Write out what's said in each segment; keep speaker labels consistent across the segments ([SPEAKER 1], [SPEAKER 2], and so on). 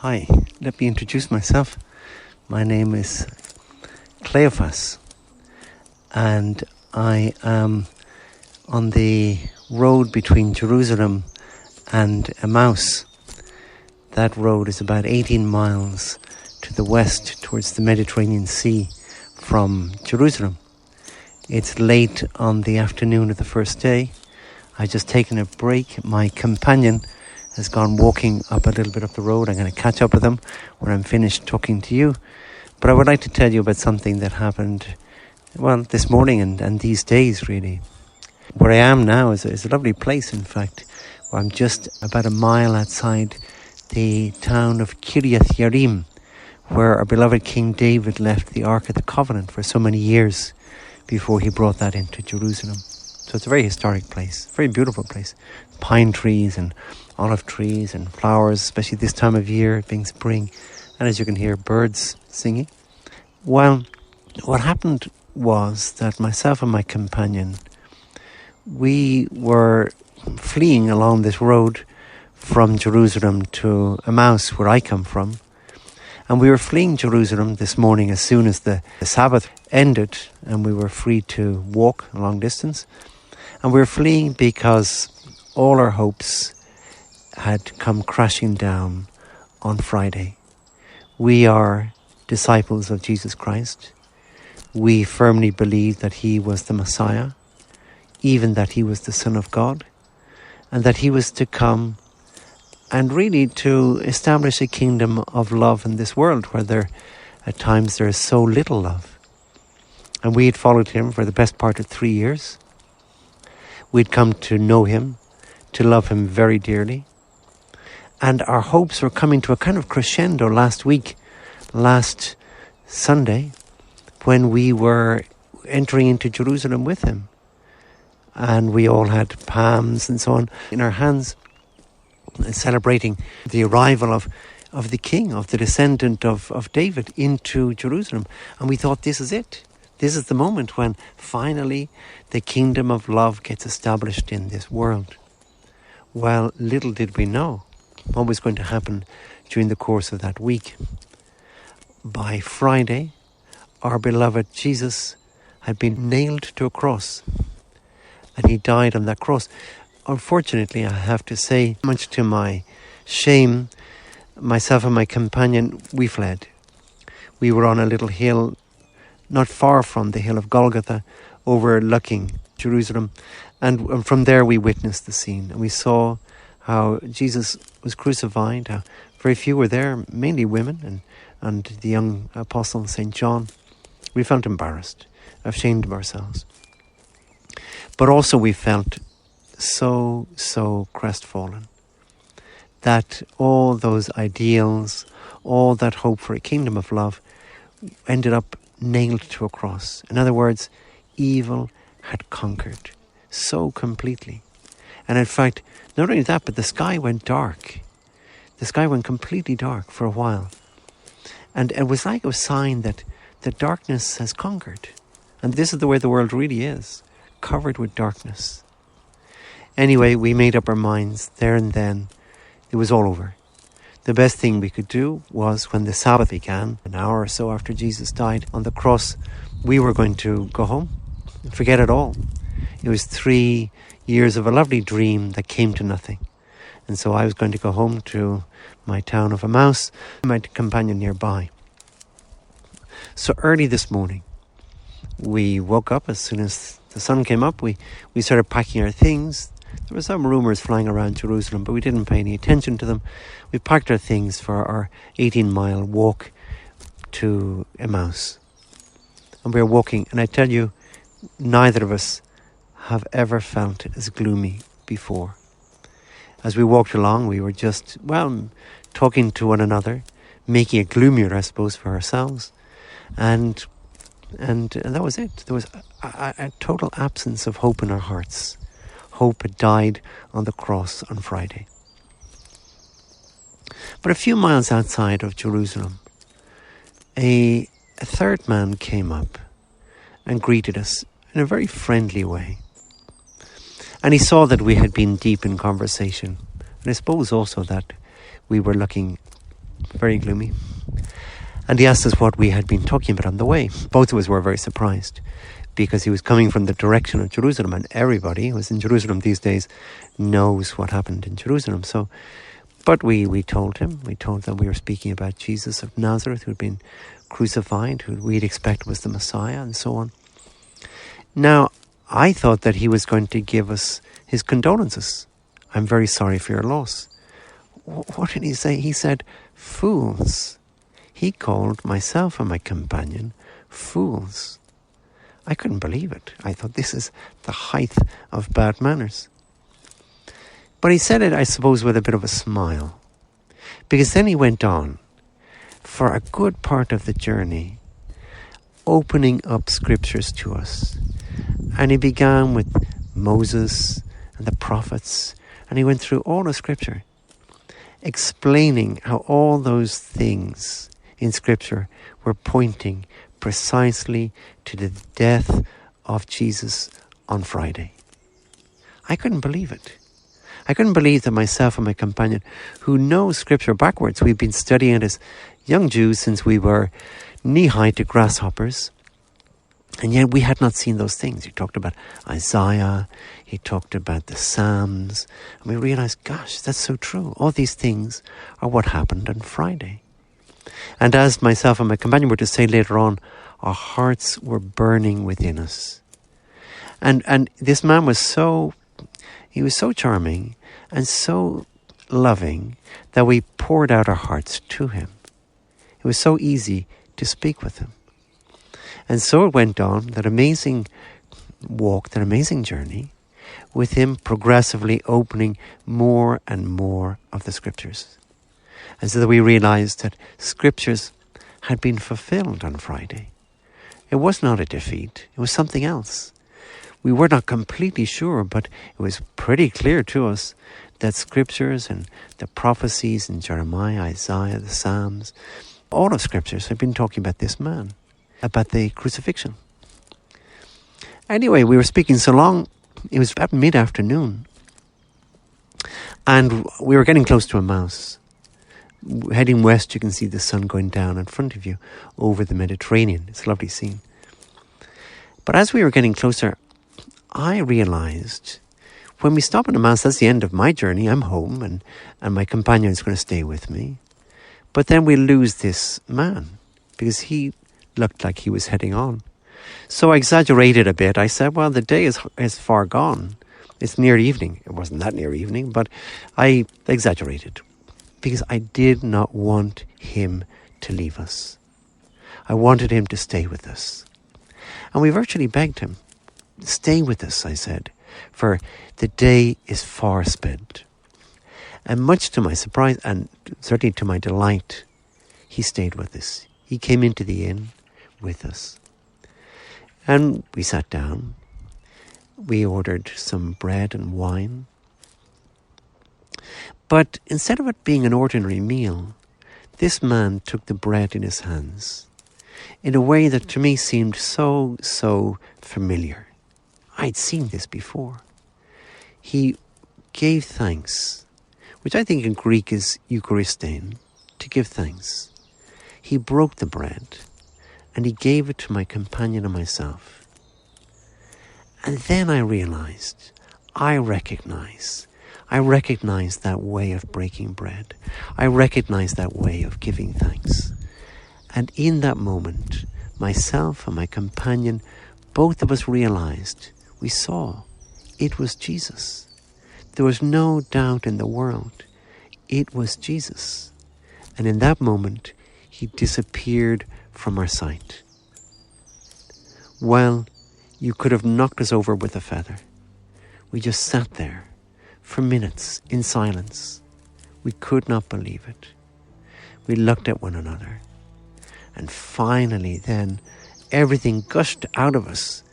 [SPEAKER 1] Hi, let me introduce myself. My name is Cleophas, and I am on the road between Jerusalem and Emmaus. That road is about 18 miles to the west towards the Mediterranean Sea from Jerusalem. It's late on the afternoon of the first day. I've just taken a break. My companion has gone walking up a little bit up the road. I'm going to catch up with him when I'm finished talking to you. But I would like to tell you about something that happened, this morning and these days, really. Where I am now is a lovely place, in fact. Where I'm just about a mile outside the town of Kiriath Yearim, where our beloved King David left the Ark of the Covenant for so many years before he brought that into Jerusalem. So it's a very historic place, very beautiful place. Pine trees and olive trees and flowers, especially this time of year, being spring. And as you can hear, birds singing. Well, what happened was that myself and my companion, we were fleeing along this road from Jerusalem to Emmaus, where I come from. And we were fleeing Jerusalem this morning as soon as the Sabbath ended and we were free to walk a long distance. And we were fleeing because all our hopes had come crashing down on Friday. We are disciples of Jesus Christ. We firmly believe that he was the Messiah, even that he was the Son of God, and that he was to come and really to establish a kingdom of love in this world where at times there is so little love. And we had followed him for the best part of 3 years. We'd come to know him, to love him very dearly. And our hopes were coming to a kind of crescendo last Sunday, when we were entering into Jerusalem with him. And we all had palms and so on in our hands, celebrating the arrival of the king, of the descendant of David into Jerusalem. And we thought, this is it. This is the moment when finally the kingdom of love gets established in this world. Well, little did we know what was going to happen during the course of that week. By Friday, our beloved Jesus had been nailed to a cross, and he died on that cross. Unfortunately, I have to say, much to my shame, myself and my companion, we fled. We were on a little hill not far from the hill of Golgotha, overlooking Jerusalem. And from there we witnessed the scene. And we saw how Jesus was crucified, how very few were there, mainly women and the young apostle St. John. We felt embarrassed, ashamed of ourselves. But also we felt so crestfallen that all those ideals, all that hope for a kingdom of love ended up nailed to a cross. In other words, evil had conquered so completely. And in fact, not only that, but the sky went dark. The sky went completely dark for a while. And it was like a sign that the darkness has conquered. And this is the way the world really is, covered with darkness. Anyway, we made up our minds there and then. It was all over. The best thing we could do was, when the Sabbath began, an hour or so after Jesus died on the cross, we were going to go home and forget it all. It was 3 years of a lovely dream that came to nothing. And so I was going to go home to my town of Emmaus, my companion nearby. So early this morning, we woke up. As soon as the sun came up, we started packing our things. There were some rumours flying around Jerusalem, but we didn't pay any attention to them. We packed our things for our 18-mile walk to Emmaus. And we were walking, and I tell you, neither of us have ever felt as gloomy before. As we walked along, we were just, talking to one another, making it gloomier, I suppose, for ourselves. And that was it. There was a total absence of hope in our hearts. Hope had died on the cross on Friday. But a few miles outside of Jerusalem, a third man came up and greeted us in a very friendly way. And he saw that we had been deep in conversation. And I suppose also that we were looking very gloomy. And he asked us what we had been talking about on the way. Both of us were very surprised because he was coming from the direction of Jerusalem, and everybody who is in Jerusalem these days knows what happened in Jerusalem. But we told him that we were speaking about Jesus of Nazareth, who had been crucified, who we'd expect was the Messiah, and so on. Now, I thought that he was going to give us his condolences. I'm very sorry for your loss. What did he say? He said, fools. He called myself and my companion fools. I couldn't believe it. I thought, this is the height of bad manners. But he said it, I suppose, with a bit of a smile. Because then he went on for a good part of the journey, opening up scriptures to us. And he began with Moses and the prophets, and he went through all of Scripture, explaining how all those things in Scripture were pointing precisely to the death of Jesus on Friday. I couldn't believe it. I couldn't believe that myself and my companion, who know Scripture backwards, we've been studying it as young Jews since we were knee-high to grasshoppers, and yet we had not seen those things. He talked about Isaiah, he talked about the Psalms, and we realized, gosh, that's so true. All these things are what happened on Friday. And as myself and my companion were to say later on, our hearts were burning within us. And this man was so charming and so loving that we poured out our hearts to him. It was so easy to speak with him. And so it went on, that amazing walk, that amazing journey, with him progressively opening more and more of the Scriptures. And so that we realized that Scriptures had been fulfilled on Friday. It was not a defeat, it was something else. We were not completely sure, but it was pretty clear to us that Scriptures and the prophecies in Jeremiah, Isaiah, the Psalms, all of Scriptures had been talking about this man, about the crucifixion. Anyway, we were speaking so long, it was about mid-afternoon, and we were getting close to Emmaus. Heading west, you can see the sun going down in front of you over the Mediterranean. It's a lovely scene. But as we were getting closer, I realized when we stop in Emmaus, that's the end of my journey. I'm home, and my companion is going to stay with me. But then we lose this man because he looked like he was heading on. So I exaggerated a bit. I said, well, the day is far gone. It's near evening. It wasn't that near evening, but I exaggerated because I did not want him to leave us. I wanted him to stay with us. And we virtually begged him, stay with us, I said, for the day is far spent. And much to my surprise, and certainly to my delight, he stayed with us. He came into the inn with us. And we sat down. We ordered some bread and wine. But instead of it being an ordinary meal, this man took the bread in his hands in a way that to me seemed so familiar. I'd seen this before. He gave thanks, which I think in Greek is Eucharistein, to give thanks. He broke the bread and he gave it to my companion and myself. And then I realized, I recognized that way of breaking bread. I recognized that way of giving thanks. And in that moment, myself and my companion, both of us realized, we saw, it was Jesus. There was no doubt in the world. It was Jesus. And in that moment, he disappeared from our sight. Well, you could have knocked us over with a feather. We just sat there for minutes in silence. We could not believe it. We looked at one another. And finally then, everything gushed out of us.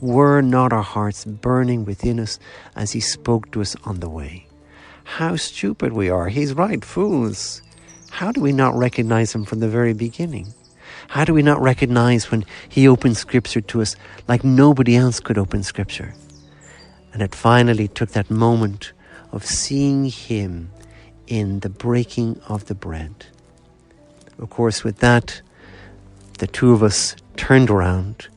[SPEAKER 1] Were not our hearts burning within us as he spoke to us on the way? How stupid we are. He's right, fools. How do we not recognize him from the very beginning? How do we not recognize when he opened Scripture to us like nobody else could open Scripture? And it finally took that moment of seeing him in the breaking of the bread. Of course, with that, the two of us turned around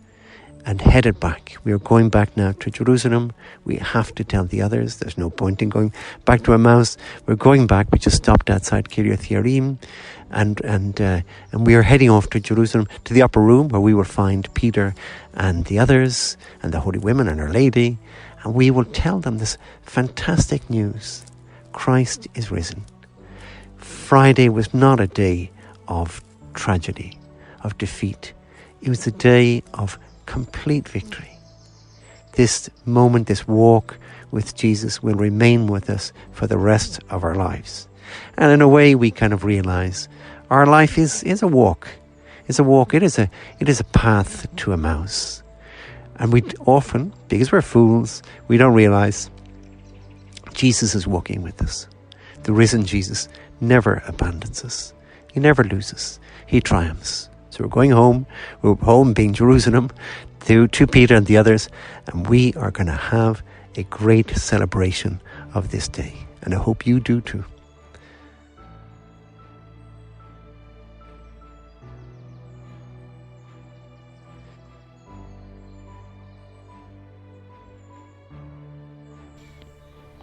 [SPEAKER 1] and headed back. We are going back now to Jerusalem. We have to tell the others. There's no point in going back to Emmaus. We're going back. We just stopped outside Kiryat Yearim, and we are heading off to Jerusalem, to the upper room where we will find Peter and the others and the holy women and Our Lady, and we will tell them this fantastic news. Christ is risen. Friday was not a day of tragedy, of defeat. It was a day of complete victory. This moment, this walk with Jesus will remain with us for the rest of our lives. And in a way, we kind of realize our life is a walk. It's a walk. It is a path to Emmaus. And we often, because we're fools, we don't realize Jesus is walking with us. The risen Jesus never abandons us. He never loses. He triumphs. So we're going home. We're home being Jerusalem to Peter and the others. And we are going to have a great celebration of this day. And I hope you do too.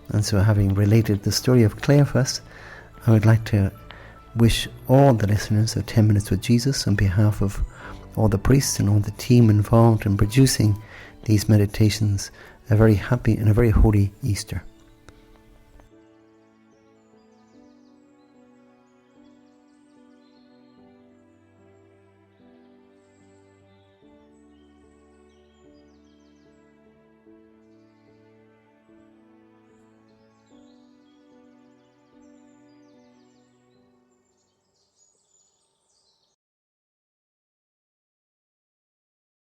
[SPEAKER 1] And so, having related the story of Cleophas, I would like to wish all the listeners of 10 Minutes with Jesus, on behalf of all the priests and all the team involved in producing these meditations, a very happy and a very holy Easter.